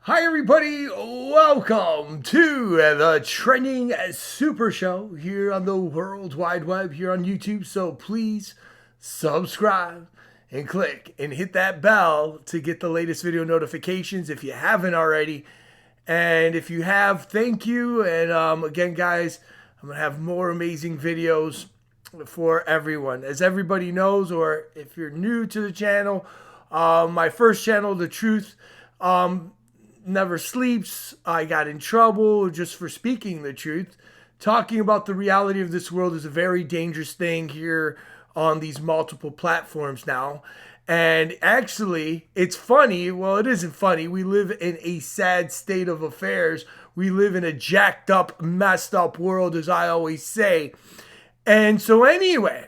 Hi everybody, welcome to the Trending Super Show here on the World Wide Web, here on YouTube. So please subscribe and click and hit that bell to get the latest video notifications if you haven't already. And if you have, thank you. And again, guys, I'm going to have more amazing videos for everyone. As everybody knows, or if you're new to the channel, my first channel, The Truth, never sleeps. I got in trouble just for speaking the truth. Talking about the reality of this world is a very dangerous thing here on these multiple platforms now. And actually, it's funny. Well, it isn't funny. We live in a sad state of affairs. We live in a jacked up, messed up world, as I always say. And so anyway,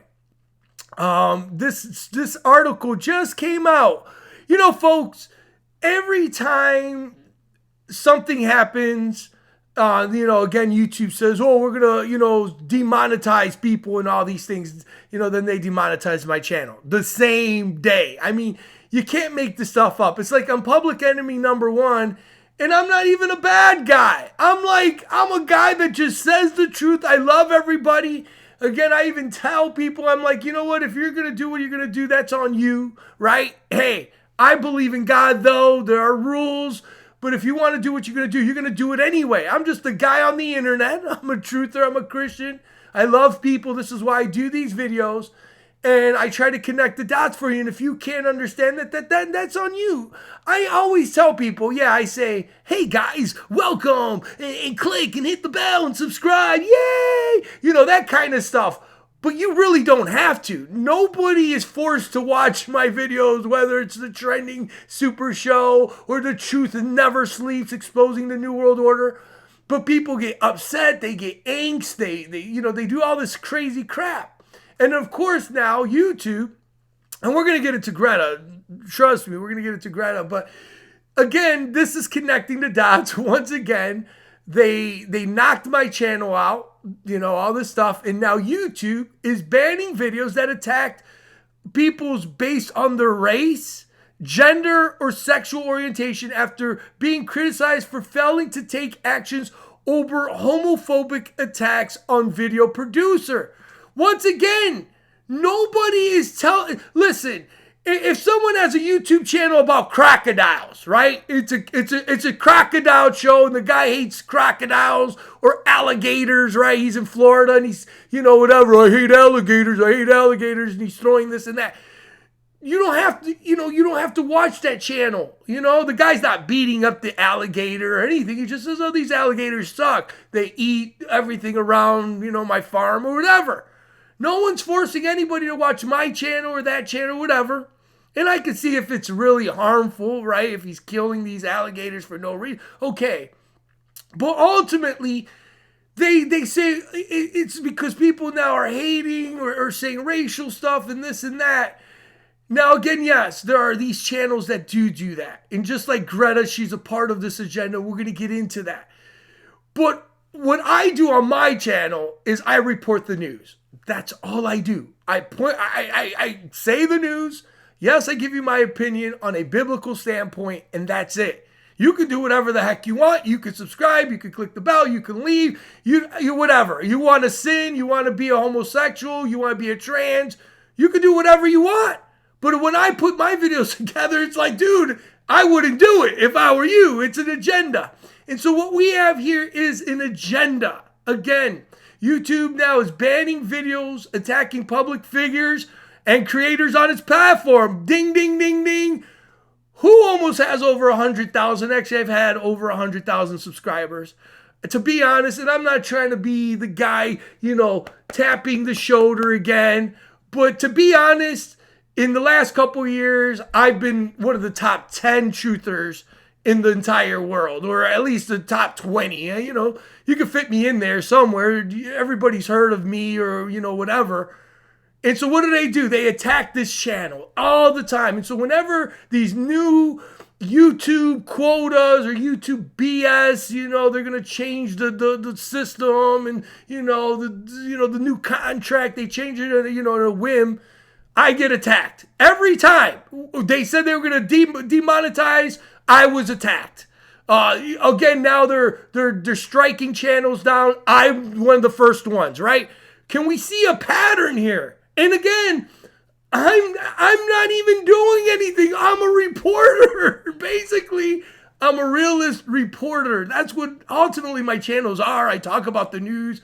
this article just came out. You know, folks, every time something happens, again, YouTube says, oh, we're going to, demonetize people and all these things. Then they demonetize my channel the same day. I mean, you can't make this stuff up. It's like I'm public enemy number one, and I'm not even a bad guy. I'm a guy that just says the truth. I love everybody. Again, I even tell people, I'm like, you know what? If you're going to do what you're going to do, that's on you, right? Hey, I believe in God, though. There are rules. But if you want to do what you're going to do, you're going to do it anyway. I'm just a guy on the internet. I'm a truther. I'm a Christian. I love people. This is why I do these videos. And I try to connect the dots for you. And if you can't understand that, that's on you. I always tell people, I say, hey, guys, welcome. And click and hit the bell and subscribe. Yay! That kind of stuff. But you really don't have to. Nobody is forced to watch my videos, whether it's the Trending Super Show or The Truth Never Sleeps, exposing the New World Order. But people get upset, they get angst, they do all this crazy crap. And of course now YouTube, and we're going to get into Greta, trust me, we're going to get into Greta. But again, this is connecting the dots. Once again, they knocked my channel out. All this stuff. And now YouTube is banning videos that attacked people's based on their race, gender, or sexual orientation after being criticized for failing to take actions over homophobic attacks on video producer. Once again, nobody is telling. Listen, if someone has a YouTube channel about crocodiles, right? It's a crocodile show, and the guy hates crocodiles or alligators, right? He's in Florida, and he's, whatever. I hate alligators, and he's throwing this and that. You don't have to, you don't have to watch that channel. The guy's not beating up the alligator or anything. He just says, oh, these alligators suck. They eat everything around, my farm or whatever. No one's forcing anybody to watch my channel or that channel, whatever. And I can see if it's really harmful, right? If he's killing these alligators for no reason. Okay. But ultimately, they say it's because people now are hating or saying racial stuff and this and that. Now, again, yes, there are these channels that do that. And just like Greta, she's a part of this agenda. We're going to get into that. But what I do on my channel is I report the news. That's all I do. I say the news. Yes, I give you my opinion on a biblical standpoint, and that's it. You can do whatever the heck you want. You can subscribe. You can click the bell. You can leave. You whatever. You want to sin. You want to be a homosexual. You want to be a trans. You can do whatever you want. But when I put my videos together, it's like, dude, I wouldn't do it if I were you. It's an agenda. And so what we have here is an agenda. Again, YouTube now is banning videos attacking public figures and creators on its platform. Ding, ding, ding, ding. Who almost has over 100,000? Actually, I've had over 100,000 subscribers. To be honest, and I'm not trying to be the guy, tapping the shoulder again. But to be honest, in the last couple of years, I've been one of the top 10 truthers in the entire world, or at least the top 20. You can fit me in there somewhere. Everybody's heard of me or, whatever. And so what do? They attack this channel all the time. And so whenever these new YouTube quotas or YouTube BS, they're going to change the system and, the new contract, they change it, at a whim. I get attacked every time. They said they were going to demonetize. I was attacked. Again, now they're striking channels down. I'm one of the first ones, right? Can we see a pattern here? And again, I'm not even doing anything. I'm a reporter. Basically, I'm a realist reporter. That's what ultimately my channels are. I talk about the news,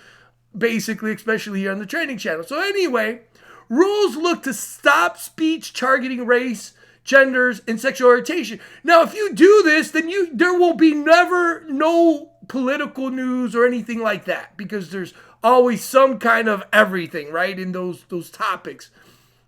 basically, especially here on the training channel. So anyway, rules look to stop speech targeting race, genders, and sexual orientation. Now, if you do this, then there will be never no political news or anything like that, because there's always some kind of everything, right, in those topics.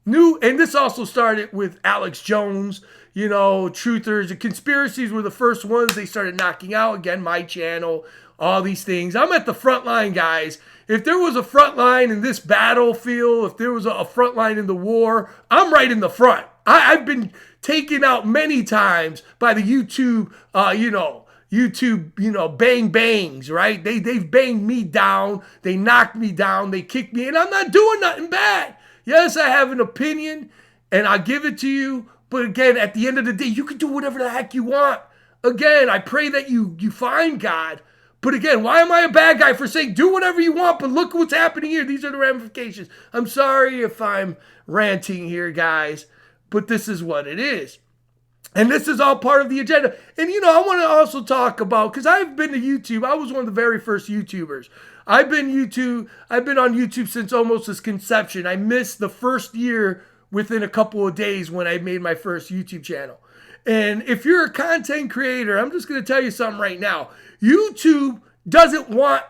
And this also started with Alex Jones, truthers and conspiracies were the first ones they started knocking out. Again, my channel, all these things. I'm at the front line, guys. If there was a front line in this battlefield, if there was a front line in the war, I'm right in the front. I've been taken out many times by the YouTube, bang bangs, right? They've banged me down. They knocked me down. They kicked me, and I'm not doing nothing bad. Yes, I have an opinion, and I give it to you. But again, at the end of the day, you can do whatever the heck you want. Again, I pray that you find God. But again, why am I a bad guy for saying do whatever you want, but look what's happening here? These are the ramifications. I'm sorry if I'm ranting here, guys, but this is what it is. And this is all part of the agenda. And, I want to also talk about, because I've been to YouTube. I was one of the very first YouTubers. I've been on YouTube since almost its conception. I missed the first year within a couple of days when I made my first YouTube channel. And if you're a content creator, I'm just going to tell you something right now. YouTube doesn't want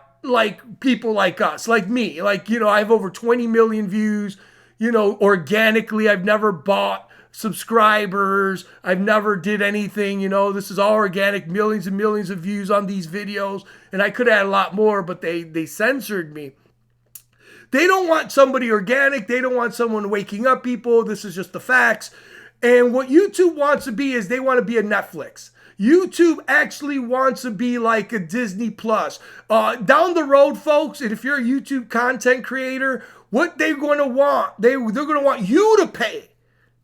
people like us, like me. I have over 20 million views, organically. I've never bought subscribers. I've never did anything, this is all organic, millions and millions of views on these videos. And I could add a lot more, but they censored me. They don't want somebody organic. They don't want someone waking up people. This is just the facts. And what YouTube wants to be is they want to be a Netflix. YouTube actually wants to be like a Disney Plus. Down the road, folks, and if you're a YouTube content creator, what they're going to want, they're going to want you to pay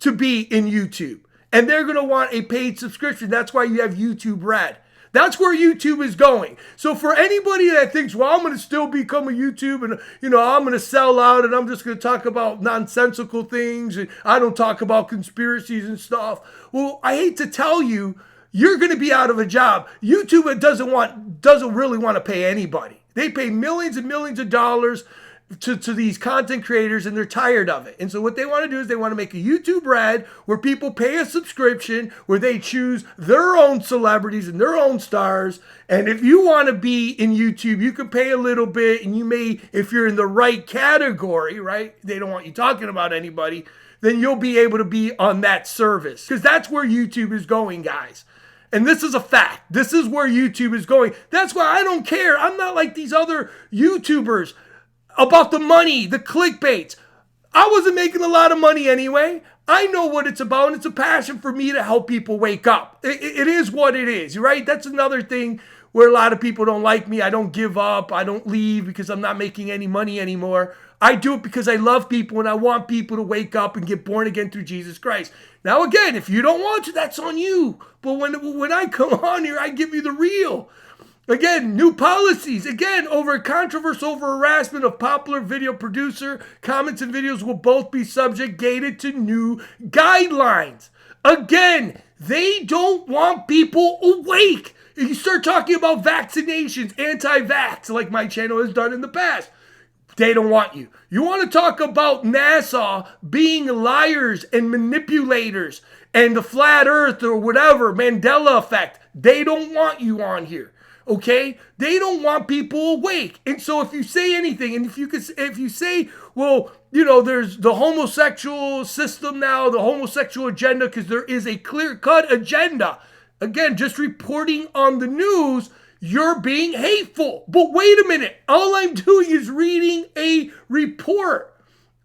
to be in YouTube. And they're going to want a paid subscription. That's why you have YouTube Red. That's where YouTube is going. So for anybody that thinks, well, I'm going to still become a YouTube and, I'm going to sell out and I'm just going to talk about nonsensical things and I don't talk about conspiracies and stuff. Well, I hate to tell you, you're going to be out of a job. YouTube doesn't really want to pay anybody. They pay millions and millions of dollars to these content creators, and they're tired of it. And so what they want to do is they want to make a YouTube Red where people pay a subscription, where they choose their own celebrities and their own stars. And if you want to be in YouTube, you can pay a little bit, and you may, if you're in the right category, right? They don't want you talking about anybody, then you'll be able to be on that service. Because that's where YouTube is going, guys. And this is a fact. This is where YouTube is going. That's why I don't care. I'm not like these other YouTubers about the money, the clickbait. I wasn't making a lot of money anyway. I know what it's about, and it's a passion for me to help people wake up. It is what it is, right? That's another thing where a lot of people don't like me. I don't give up. I don't leave because I'm not making any money anymore. I do it because I love people, and I want people to wake up and get born again through Jesus Christ. Now, again, if you don't want to, that's on you. But when I come on here, I give you the real. Again, new policies. Again, over controversy over harassment of popular video producer. Comments and videos will both be subjugated to new guidelines. Again, they don't want people awake. If you start talking about vaccinations, anti-vax, like my channel has done in the past, they don't want you. You want to talk about NASA being liars and manipulators and the flat earth or whatever, Mandela effect, they don't want you on here. Okay, they don't want people awake. And so if you say anything, and if you say, well, there's the homosexual system now, the homosexual agenda, because there is a clear-cut agenda. Again, just reporting on the news, you're being hateful. But wait a minute, all I'm doing is reading a report.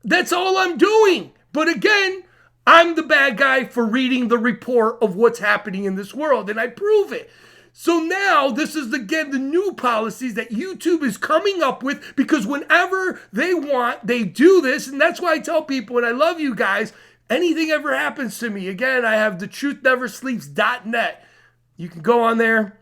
That's all I'm doing. But again, I'm the bad guy for reading the report of what's happening in this world, and I prove it. So now this is, again, the new policies that YouTube is coming up with, because whenever they want, they do this. And that's why I tell people, and I love you guys, anything ever happens to me, again, I have thetruthnneversleeps.net. You can go on there.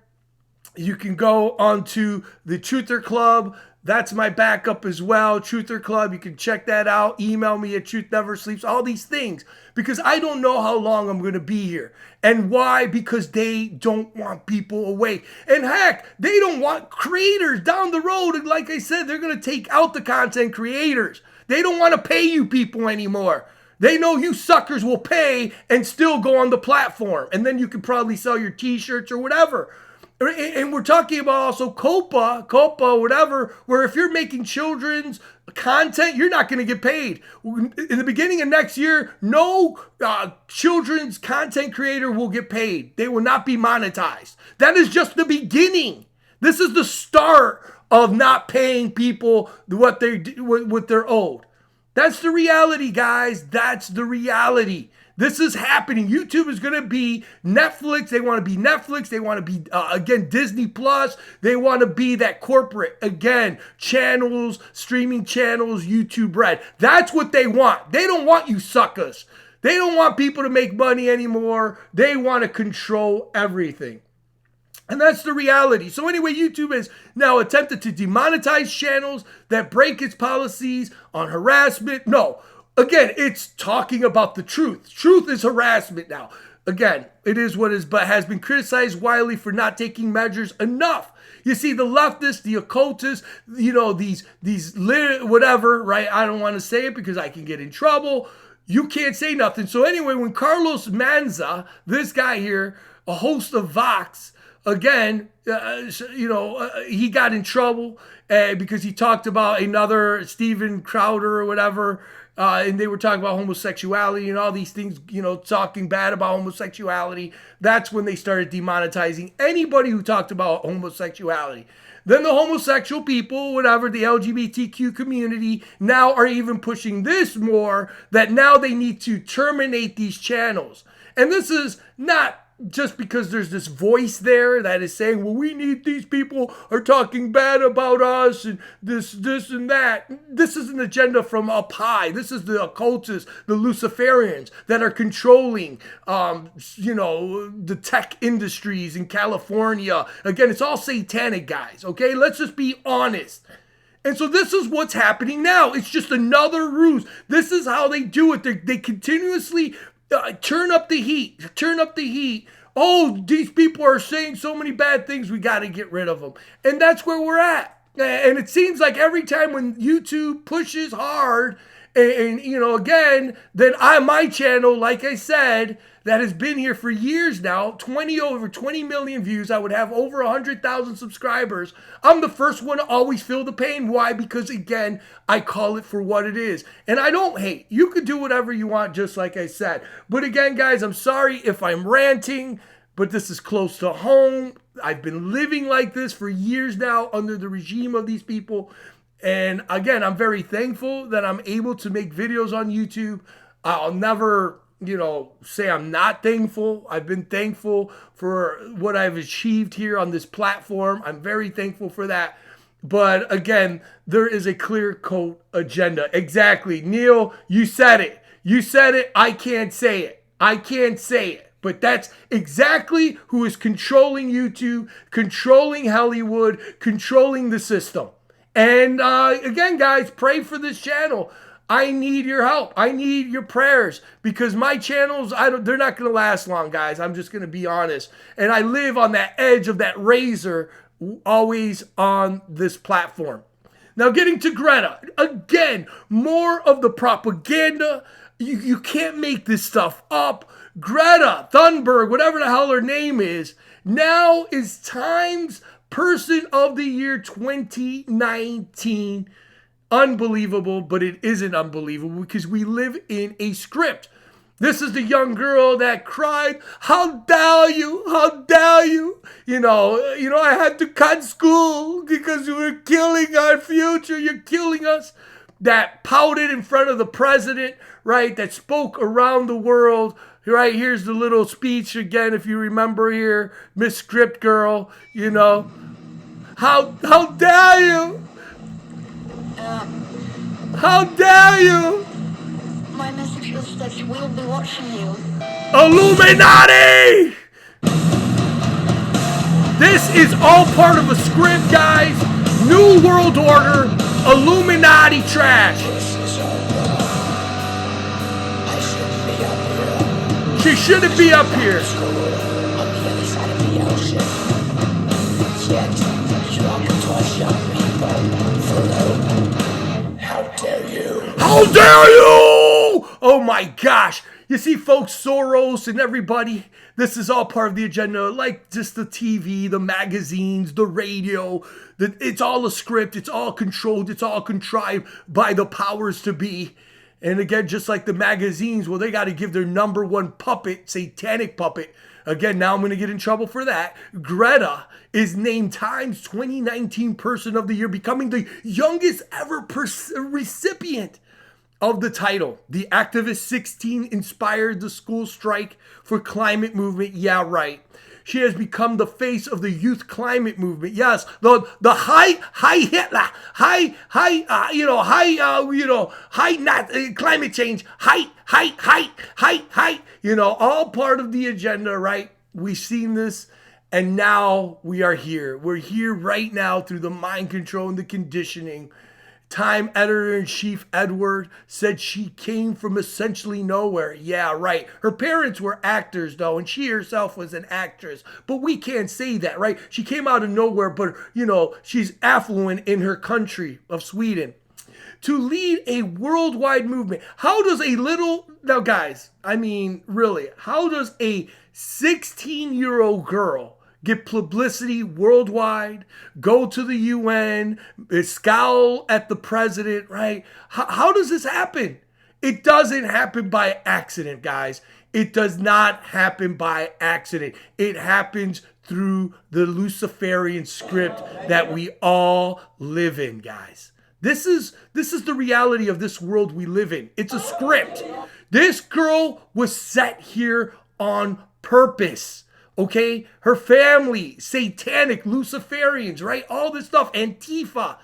You can go onto the Truther Club. That's my backup as well. Truther Club. You can check that out. Email me at Truth Never Sleeps. All these things. Because I don't know how long I'm going to be here. And why? Because they don't want people awake. And heck, they don't want creators down the road. And like I said, they're going to take out the content creators. They don't want to pay you people anymore. They know you suckers will pay and still go on the platform. And then you can probably sell your t-shirts or whatever. And we're talking about also COPA, whatever, where if you're making children's content, you're not going to get paid. In the beginning of next year, no children's content creator will get paid. They will not be monetized. That is just the beginning. This is the start of not paying people what they're owed. That's the reality, guys. That's the reality. This is happening. YouTube is going to be Netflix. They want to be Netflix. They want to be, again, Disney Plus. They want to be that corporate, again, channels, streaming channels, YouTube Red. That's what they want. They don't want you suckers. They don't want people to make money anymore. They want to control everything. And that's the reality. So anyway, YouTube has now attempted to demonetize channels that break its policies on harassment. No. Again, it's talking about the truth. Truth is harassment now. Again, it is what is, but has been criticized widely for not taking measures enough. You see, the leftists, the occultists, these whatever, right? I don't want to say it because I can get in trouble. You can't say nothing. So anyway, when Carlos Manza, this guy here, a host of Vox, again, he got in trouble because he talked about another Steven Crowder or whatever. And they were talking about homosexuality and all these things, talking bad about homosexuality. That's when they started demonetizing anybody who talked about homosexuality. Then the homosexual people, whatever, the LGBTQ community, now are even pushing this more, that now they need to terminate these channels. And this is not just because there's this voice there that is saying, well, we need, these people are talking bad about us and this and that. This is an agenda from up high. This is the occultists, the Luciferians that are controlling, the tech industries in California. Again, it's all satanic, guys, okay? Let's just be honest. And so this is what's happening now. It's just another ruse. This is how they do it. They continuously turn up the heat. Oh, these people are saying so many bad things. We got to get rid of them. And that's where we're at. And it seems like every time when YouTube pushes hard and again, then my channel, like I said, that has been here for years now, over 20 million views. I would have over 100,000 subscribers. I'm the first one to always feel the pain. Why? Because again, I call it for what it is. And I don't hate. You could do whatever you want, just like I said. But again, guys, I'm sorry if I'm ranting, but this is close to home. I've been living like this for years now under the regime of these people. And again, I'm very thankful that I'm able to make videos on YouTube. I'll never say I'm not thankful. I've been thankful for what I've achieved here on this platform. I'm very thankful for that. But again, there is a clear-cut agenda. Exactly. Neil, you said it. You said it. I can't say it. But that's exactly who is controlling YouTube, controlling Hollywood, controlling the system. And again, guys, pray for this channel. I need your help. I need your prayers because my channels, they're not going to last long, guys. I'm just going to be honest. And I live on that edge of that razor, always on this platform. Now, getting to Greta. Again, more of the propaganda. You can't make this stuff up. Greta Thunberg, whatever the hell her name is, now is Times Person of the Year 2019. Unbelievable, but it isn't unbelievable because we live in a script. This is the young girl that cried, how dare you, how dare you? I had to cut school because you were killing our future, you're killing us. That pouted in front of the president, right, that spoke around the world. Right, here's the little speech again, if you remember here, Miss Script Girl, How dare you? How dare you? My message was that we'll be watching you. Illuminati! This is all part of a script, guys. New World Order, Illuminati trash. She shouldn't be up here. How dare you? How dare you? Oh my gosh. You see, folks, Soros and everybody, this is all part of the agenda, like just the TV, the magazines, the radio. It's all a script. It's all controlled. It's all contrived by the powers to be. And again, just like the magazines, well, they got to give their number one puppet, satanic puppet. Again, now I'm going to get in trouble for that. Greta is named Time's 2019 Person of the Year, becoming the youngest ever recipient of the title. The activist 16 inspired the school strike for climate movement. Yeah, right. She has become the face of the youth climate movement. Yes, the high Hitler, not climate change, high, all part of the agenda, right? We've seen this, and now we are here. We're here right now through the mind control and the conditioning. Time editor-in-chief Edward said she came from essentially nowhere. Yeah, right. Her parents were actors, though, and she herself was an actress. But we can't say that, right? She came out of nowhere, but, she's affluent in her country of Sweden. To lead a worldwide movement. Now, guys, I mean, really, how does a 16-year-old girl get publicity worldwide, go to the UN, scowl at the president, right? How does this happen? It doesn't happen by accident, guys. It does not happen by accident. It happens through the Luciferian script that we all live in, guys. This is the reality of this world we live in. It's a script. This girl was set here on purpose. Okay, her family, satanic, Luciferians, right? All this stuff, Antifa,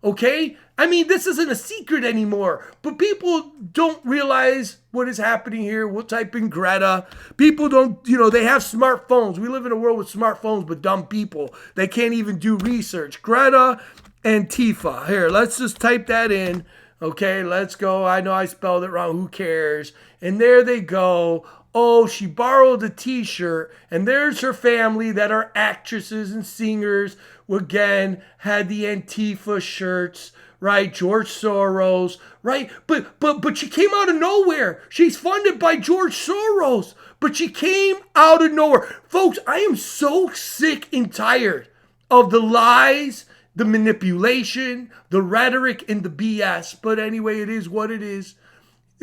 okay? I mean, this isn't a secret anymore, but people don't realize what is happening here. We'll type in Greta. People don't, they have smartphones. We live in a world with smartphones, but dumb people. They can't even do research. Greta, Antifa. Here, let's just type that in. Okay, let's go. I know I spelled it wrong. Who cares? And there they go. Oh, she borrowed a t-shirt, and there's her family that are actresses and singers. Again, had the Antifa shirts, right? George Soros, right? But she came out of nowhere. She's funded by George Soros, but she came out of nowhere. Folks, I am so sick and tired of the lies, the manipulation, the rhetoric, and the BS. But anyway, it is what it is.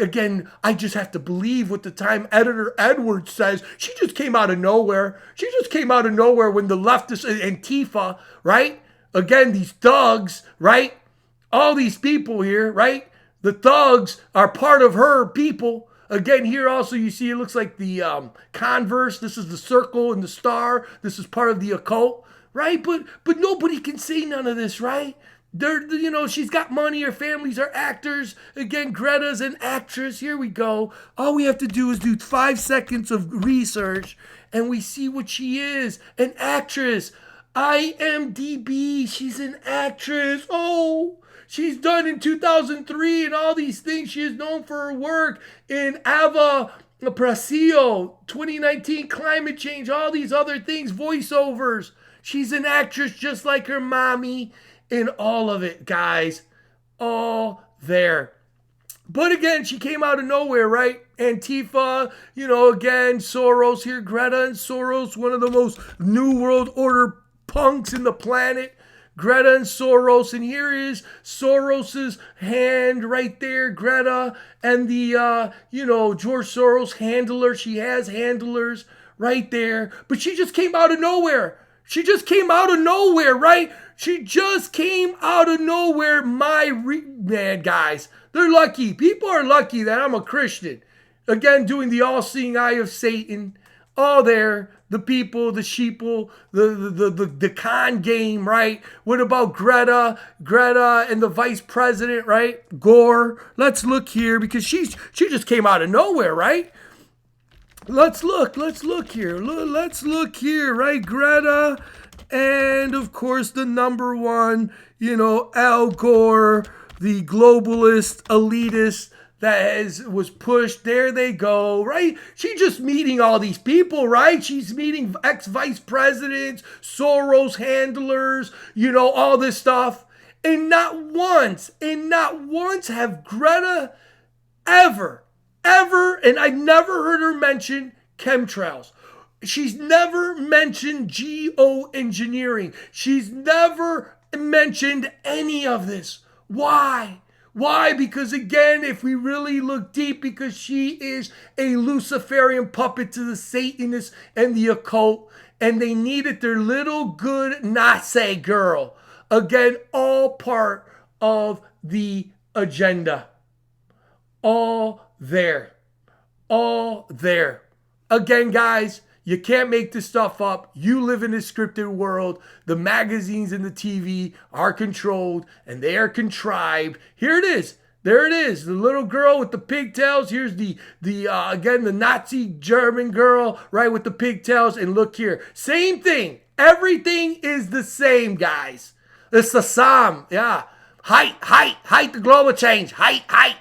Again, I just have to believe what the Time editor Edwards says. She just came out of nowhere. She just came out of nowhere when the leftist Antifa, right? Again, these thugs, right? All these people here, right? The thugs are part of her people. Again, here also you see it looks like the converse. This is the circle and the star. This is part of the occult, right? But nobody can say none of this, right? She's got money. Her families are actors. Again, Greta's an actress. Here we go. All we have to do is do 5 seconds of research, and we see what she is. An actress. IMDb. She's an actress. Oh, she's done in 2003 and all these things. She is known for her work in Ava Pracio, 2019 climate change, all these other things, voiceovers. She's an actress just like her mommy. In all of it, guys, all there. But again, she came out of nowhere, right? Antifa, again, Soros here, Greta and Soros, one of the most New World Order punks in the planet. Greta and Soros, and here is Soros's hand right there, Greta, and the, George Soros handler. She has handlers right there, but she just came out of nowhere. She just came out of nowhere, right? She just came out of nowhere. Man, guys, they're lucky. People are lucky that I'm a Christian. Again, doing the all-seeing eye of Satan. All there. The people, the sheeple, the con game, right? What about Greta and the vice president, right? Gore. Let's look here because she just came out of nowhere, right? Let's look here. Let's look here, right? Greta And of course, the number one, Al Gore, the globalist elitist was pushed. There they go, right? She's just meeting all these people, right? She's meeting ex-vice presidents, Soros handlers, all this stuff. And not once have Greta ever, and I never heard her mention chemtrails. She's never mentioned geoengineering. She's never mentioned any of this. Why? Why? Because again, if we really look deep, because she is a Luciferian puppet to the Satanists and the occult, and they needed their little good Nazi girl. Again, all part of the agenda. All there. All there. Again, guys, you can't make this stuff up. You live in a scripted world. The magazines and the TV are controlled and they are contrived. Here it is. There it is. The little girl with the pigtails. Here's the Nazi German girl, right, with the pigtails. And look here. Same thing. Everything is the same, guys. It's the same. Yeah. Height, the global change. Height.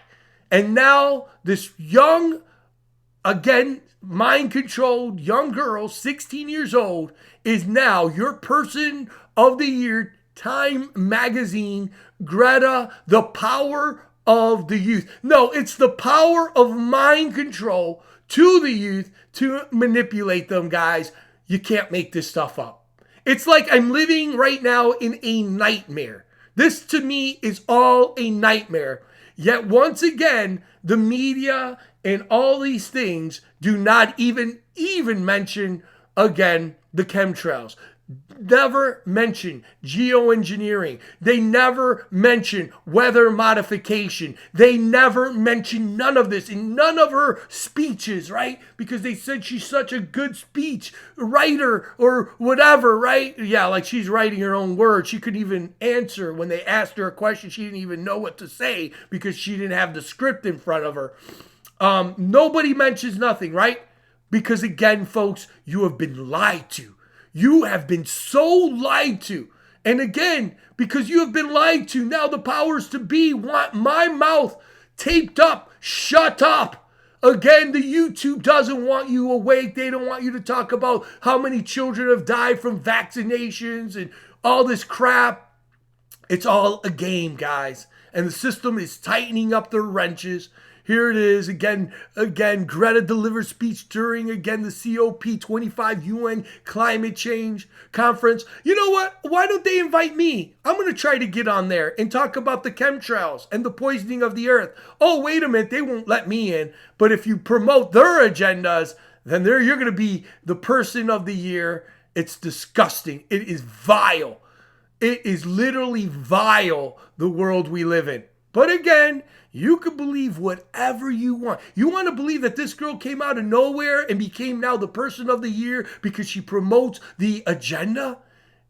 And now this young, again, mind-controlled young girl, 16 years old, is now your person of the year, Time Magazine, Greta, the power of the youth. No, it's the power of mind control to the youth to manipulate them, guys. You can't make this stuff up. It's like I'm living right now in a nightmare. This, to me, is all a nightmare. Yet, once again, the media and all these things do not even mention, again, the chemtrails. Never mention geoengineering. They never mention weather modification. They never mention none of this in none of her speeches, right? Because they said she's such a good speech writer or whatever, right? Yeah, like she's writing her own words. She couldn't even answer when they asked her a question. She didn't even know what to say because she didn't have the script in front of her. Nobody mentions nothing, right? Because again, folks, you have been lied to. You have been so lied to. And again, because you have been lied to, now the powers to be want my mouth taped up. Shut up. Again, the YouTube doesn't want you awake. They don't want you to talk about how many children have died from vaccinations and all this crap. It's all a game, guys. And the system is tightening up their wrenches. Here it is again. Greta delivers speech during, again, the COP25 UN climate change conference. You know what? Why don't they invite me? I'm going to try to get on there and talk about the chemtrails and the poisoning of the earth. Oh, wait a minute. They won't let me in. But if you promote their agendas, then you're going to be the person of the year. It's disgusting. It is vile. It is literally vile, the world we live in. But again, you can believe whatever you want. You want to believe that this girl came out of nowhere and became now the person of the year because she promotes the agenda?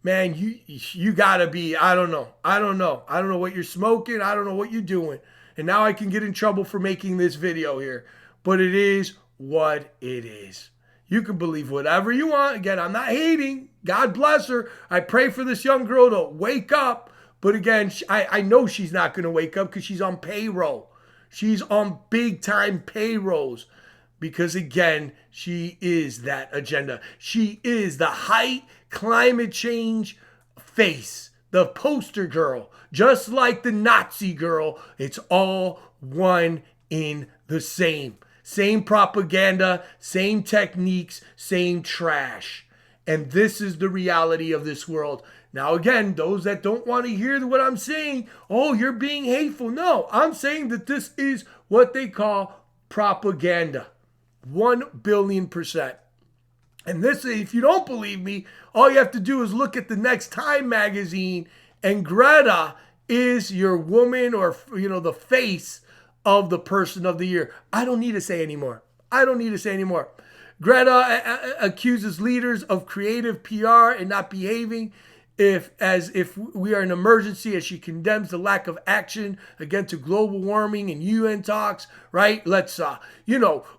Man, you got to be, I don't know. I don't know what you're smoking. I don't know what you're doing. And now I can get in trouble for making this video here. But it is what it is. You can believe whatever you want. Again, I'm not hating. God bless her. I pray for this young girl to wake up. But again, I know she's not going to wake up because she's on payroll. She's on big time payrolls because, again, she is that agenda. She is the height climate change face, the poster girl, just like the Nazi girl. It's all one in the same. Same propaganda, same techniques, same trash. And this is the reality of this world. Now, again, those that don't want to hear what I'm saying, oh, you're being hateful. No, I'm saying that this is what they call propaganda. 1,000,000,000%. And this, if you don't believe me, all you have to do is look at the next Time magazine, and Greta is your woman or, the face of the person of the year. I don't need to say anymore. Greta accuses leaders of creative PR and not behaving. if we are in emergency, as she condemns the lack of action against global warming and UN talks, right? Let's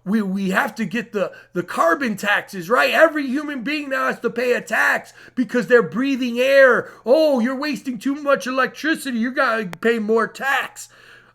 we have to get the carbon taxes, right? Every human being now has to pay a tax because they're breathing air. Oh, you're wasting too much electricity. You got to pay more tax.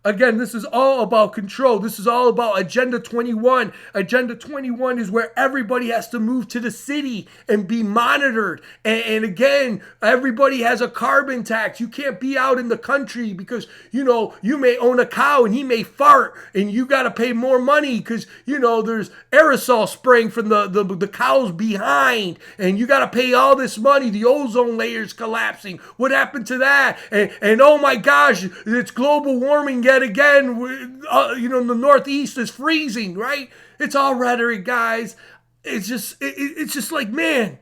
Again, this is all about control. This is all about Agenda 21. Agenda 21 is where everybody has to move to the city and be monitored. And again, everybody has a carbon tax. You can't be out in the country because, you may own a cow and he may fart and you got to pay more money because, there's aerosol spraying from the cow's behind and you got to pay all this money. The ozone layer's collapsing. What happened to that? And oh my gosh, it's global warming yet again. The Northeast is freezing, right? It's all rhetoric, guys. It's just like, man,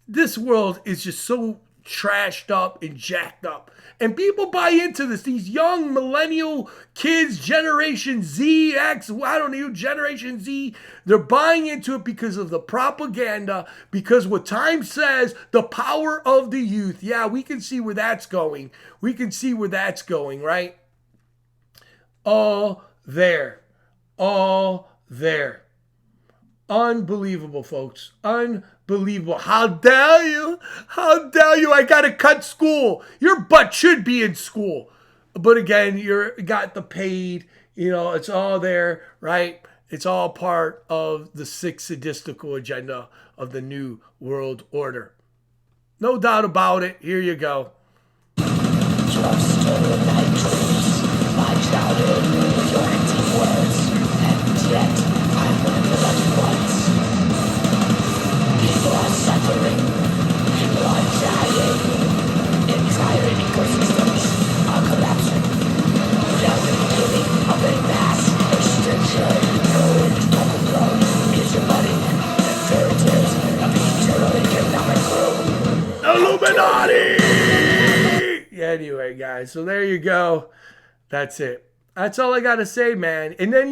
this world is just so trashed up and jacked up. And people buy into this. These young millennial kids, Generation Z, X, I don't know, Generation Z, they're buying into it because of the propaganda, because what Time says, the power of the youth. Yeah, we can see where that's going. Right? All there. Unbelievable, folks. Unbelievable. How dare you? I gotta cut school. Your butt should be in school. But again, you got the paid, it's all there, right? It's all part of the sixth sadistical agenda of the New World Order. No doubt about it. Here you go. Trust in my dreams, my childhood, your empty words, and yet I'm one of the lucky ones. People are suffering, people are dying, entire ecosystems are collapsing. Without the beginning of a mass extinction, overthrown is your money, and fairy tales of eternal economic growth. Illuminati! Anyway, guys, so there you go. That's it. That's all I got to say, man. And then,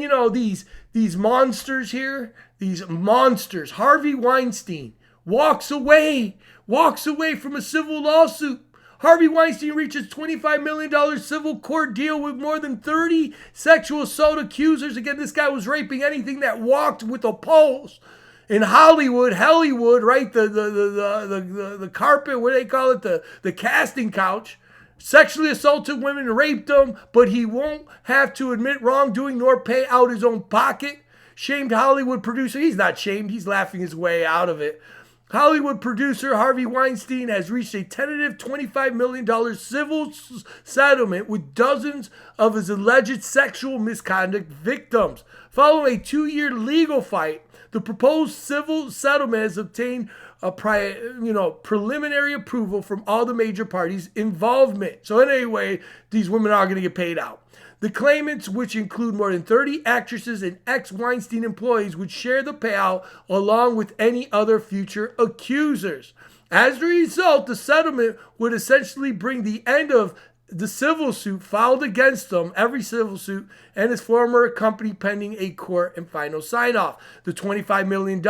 these monsters here, these monsters. Harvey Weinstein walks away from a civil lawsuit. Harvey Weinstein reaches $25 million civil court deal with more than 30 sexual assault accusers. Again, this guy was raping anything that walked with a pulse. In Hollywood, right? The carpet, what do they call it? The casting couch. Sexually assaulted women, raped them, but he won't have to admit wrongdoing nor pay out his own pocket. Shamed Hollywood producer. He's not shamed. He's laughing his way out of it. Hollywood producer Harvey Weinstein has reached a tentative $25 million civil settlement with dozens of his alleged sexual misconduct victims. Following a 2-year legal fight, the proposed civil settlement has obtained a preliminary approval from all the major parties' involvement. So anyway, these women are going to get paid out. The claimants, which include more than 30 actresses and ex-Weinstein employees, would share the payout along with any other future accusers. As a result, the settlement would essentially bring the end of the civil suit filed against them, every civil suit, and his former company pending a court and final sign-off. The $25 million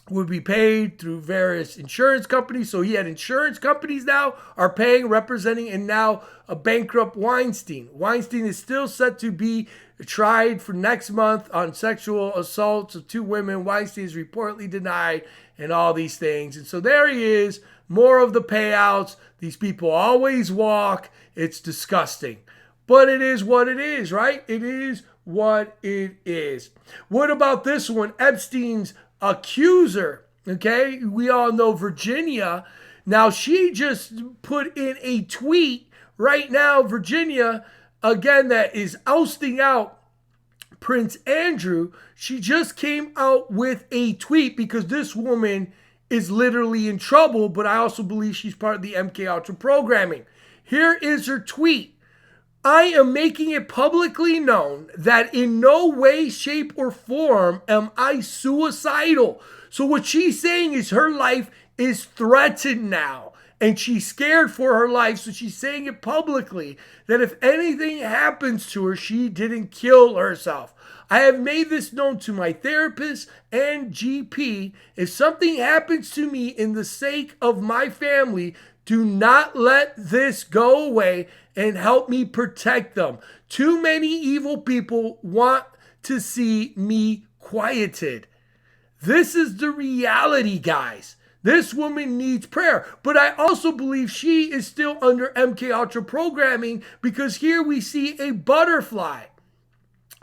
would be paid through various insurance companies. So he had insurance companies now are paying, representing, and now a bankrupt Weinstein. Weinstein is still set to be tried for next month on sexual assaults of 2 women. Weinstein is reportedly denied and all these things. And so there he is, more of the payouts. These people always walk. It's disgusting. But it is what it is, right? It is what it is. What about this one? Epstein's accuser, okay? We all know Virginia. Now, she just put in a tweet right now, Virginia, again, that is ousting out Prince Andrew. She just came out with a tweet because this woman is literally in trouble, but I also believe she's part of the MK Ultra programming. Here is her tweet. I am making it publicly known that in no way, shape, or form am I suicidal. So what she's saying is her life is threatened now. And she's scared for her life, so she's saying it publicly that if anything happens to her, she didn't kill herself. I have made this known to my therapist and GP. If something happens to me in the sake of my family, Do not let this go away and help me protect them. Too many evil people want to see me quieted. This is the reality, guys. This woman needs prayer. But I also believe she is still under MK Ultra programming, because here we see a butterfly.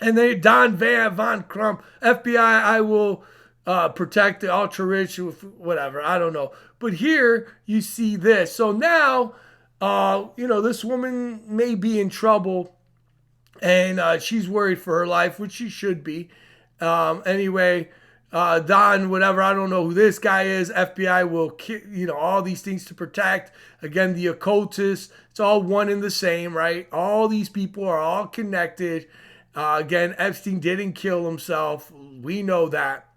And they, Don Von Crump, FBI, I will protect the ultra rich, whatever, I don't know. But here you see this. So now, this woman may be in trouble, and she's worried for her life, which she should be. Anyway, Don, whatever, I don't know who this guy is. FBI will, all these things to protect. Again, the occultists, it's all one and the same, right? All these people are all connected. Again, Epstein didn't kill himself. We know that.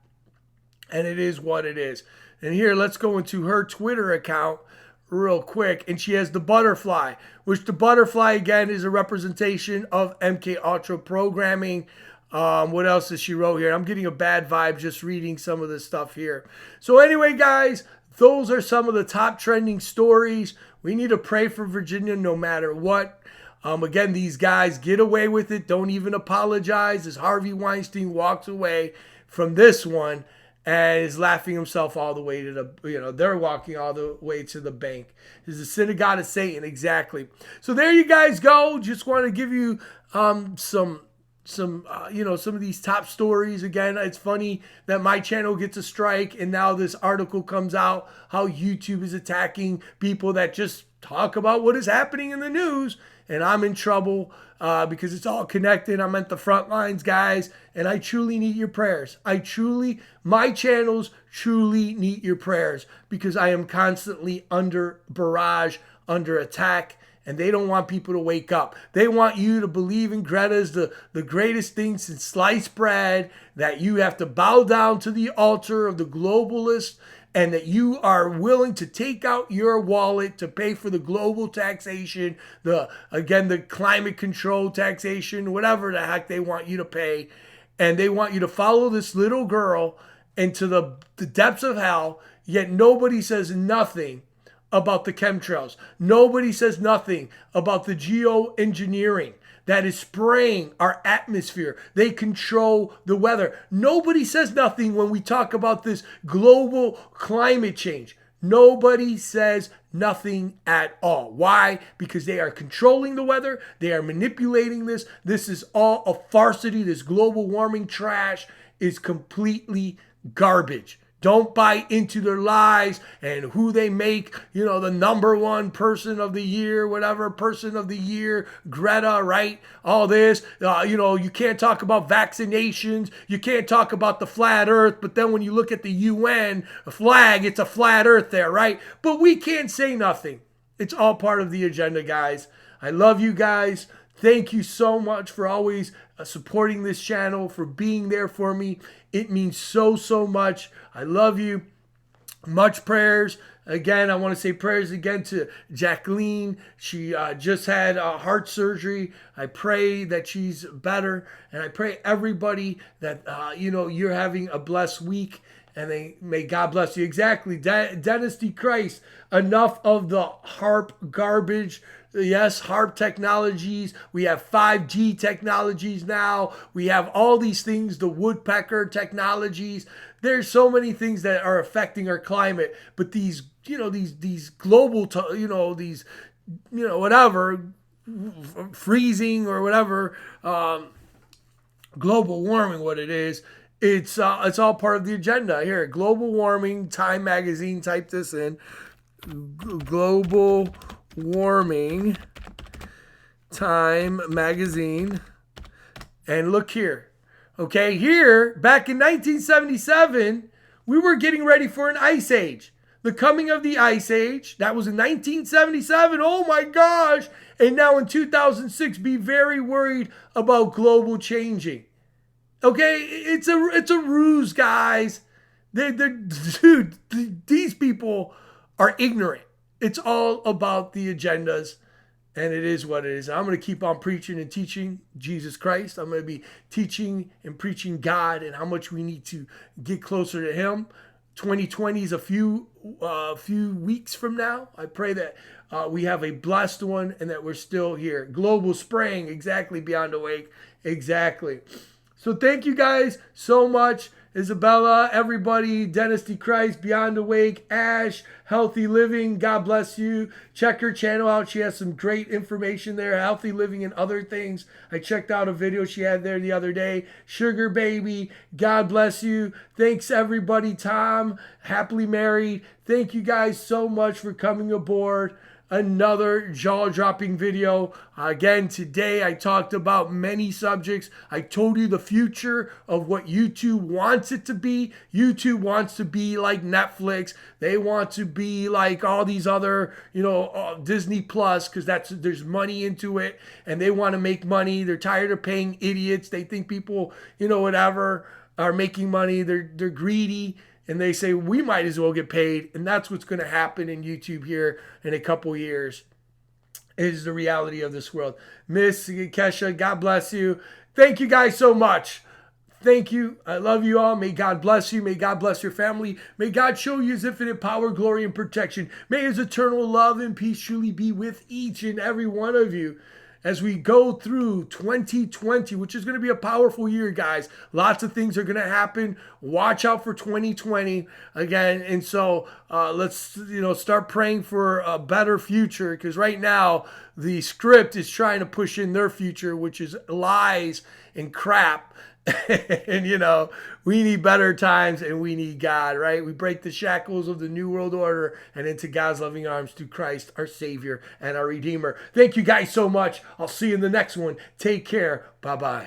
And it is what it is. And here, let's go into her Twitter account real quick. And she has the butterfly, which the butterfly, again, is a representation of MK Ultra programming. What else does she wrote here? I'm getting a bad vibe just reading some of this stuff here. So anyway, guys, those are some of the top trending stories. We need to pray for Virginia no matter what. Again, these guys get away with it. Don't even apologize as Harvey Weinstein walks away from this one and is laughing himself all the way to the, they're walking all the way to the bank. This is the synagogue of Satan, exactly. So there you guys go. Just want to give you some of these top stories. Again, it's funny that my channel gets a strike, and now this article comes out how YouTube is attacking people that just talk about what is happening in the news, and I'm in trouble because it's all connected. I'm at the front lines, guys, and I truly need your prayers. My channels truly need your prayers, because I am constantly under barrage, under attack. And they don't want people to wake up. They want you to believe in Greta as the greatest thing since sliced bread, that you have to bow down to the altar of the globalists, and that you are willing to take out your wallet to pay for the global taxation, the climate control taxation, whatever the heck they want you to pay. And they want you to follow this little girl into the depths of hell, yet nobody says nothing about the chemtrails. Nobody says nothing about the geoengineering that is spraying our atmosphere. They control the weather. Nobody says nothing when we talk about this global climate change. Nobody says nothing at all. Why? Because they are controlling the weather. They are manipulating this. This is all a farcity. This global warming trash is completely garbage. Don't buy into their lies and who they make, the number one person of the year, whatever person of the year, Greta, right? All this, you can't talk about vaccinations. You can't talk about the flat earth. But then when you look at the UN flag, it's a flat earth there, right? But we can't say nothing. It's all part of the agenda, guys. I love you guys. Thank you so much for always supporting this channel, for being there for me. It means so much. I love you. Much prayers. Again, I want to say prayers again to Jacqueline. She just had heart surgery. I pray that she's better. And I pray everybody that, you're having a blessed week. And may God bless you. Exactly. Dennis D. Christ. Enough of the HARP garbage. Yes, HARP technologies. We have 5G technologies now. We have all these things, the woodpecker technologies. There's so many things that are affecting our climate. But these global, whatever, freezing or whatever, global warming, what it is. It's all part of the agenda. Here, global warming, Time magazine, type this in. Global warming, Time magazine. And look here. Okay, here, back in 1977, we were getting ready for an ice age. The coming of the ice age, that was in 1977. Oh my gosh. And now in 2006, be very worried about global changing. Okay, it's a ruse, guys. Dude, these people are ignorant. It's all about the agendas, and it is what it is. I'm going to keep on preaching and teaching Jesus Christ. I'm going to be teaching and preaching God and how much we need to get closer to Him. 2020 is a few weeks from now. I pray that we have a blessed one and that we're still here. Global spraying, exactly, Beyond Awake, exactly. So thank you guys so much. Isabella, everybody, Dennis D. Christ, Beyond Awake, Ash, Healthy Living, God bless you. Check her channel out. She has some great information there, Healthy Living and other things. I checked out a video she had there the other day. Sugar Baby, God bless you. Thanks, everybody. Tom, happily married. Thank you guys so much for coming aboard. Another jaw-dropping video. Again, today I talked about many subjects. I told you the future of what YouTube wants it to be. YouTube wants to be like Netflix. They want to be like all these other, Disney Plus, because there's money into it, and they want to make money. They're tired of paying idiots. They think people, whatever, are making money. They're greedy. And they say, we might as well get paid. And that's what's going to happen in YouTube here in a couple years, is the reality of this world. Miss Kesha, God bless you. Thank you guys so much. Thank you. I love you all. May God bless you. May God bless your family. May God show you his infinite power, glory, and protection. May his eternal love and peace truly be with each and every one of you as we go through 2020, which is going to be a powerful year, guys. Lots of things are going to happen. Watch out for 2020 again. And so let's, start praying for a better future, because right now the script is trying to push in their future, which is lies and crap. And, we need better times and we need God, right? We break the shackles of the New World Order and into God's loving arms through Christ, our Savior and our Redeemer. Thank you guys so much. I'll see you in the next one. Take care. Bye-bye.